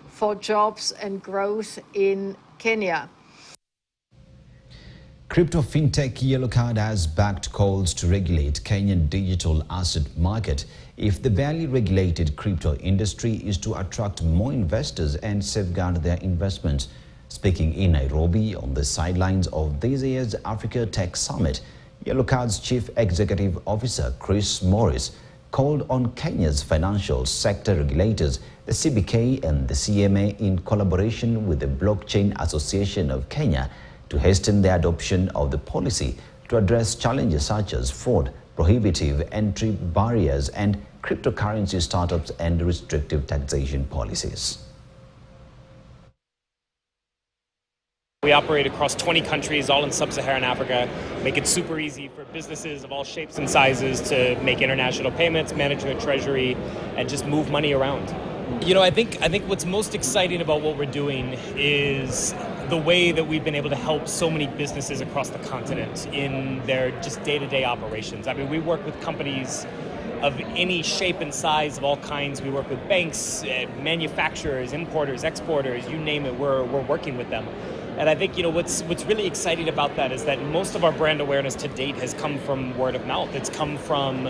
for jobs and growth in Kenya. Crypto fintech Yellow Card has backed calls to regulate Kenyan digital asset market if the barely regulated crypto industry is to attract more investors and safeguard their investments. Speaking in Nairobi on the sidelines of this year's Africa Tech Summit, Yellow Card's Chief Executive Officer Chris Morris called on Kenya's financial sector regulators, the CBK and the CMA, in collaboration with the Blockchain Association of Kenya, to hasten the adoption of the policy to address challenges such as fraud, prohibitive entry barriers, and cryptocurrency startups and restrictive taxation policies. We operate across 20 countries, all in sub-Saharan Africa, make it super easy for businesses of all shapes and sizes to make international payments, manage their treasury, and just move money around. You know, I think what's most exciting about what we're doing is the way that we've been able to help so many businesses across the continent in their just day-to-day operations. I mean, we work with companies of any shape and size, of all kinds. We work with banks, manufacturers, importers, exporters, you name it, we're working with them. And I think, you know, what's really exciting about that is that most of our brand awareness to date has come from word of mouth. It's come from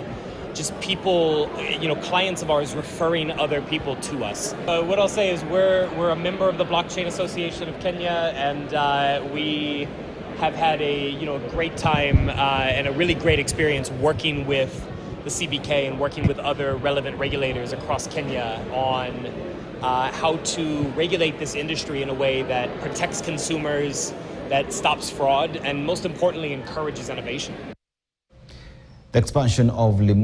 just people, you know, clients of ours referring other people to us. What I'll say is we're a member of the Blockchain Association of Kenya, and we have had a great time and a really great experience working with the CBK and working with other relevant regulators across Kenya on how to regulate this industry in a way that protects consumers, that stops fraud, and most importantly, encourages innovation. The expansion of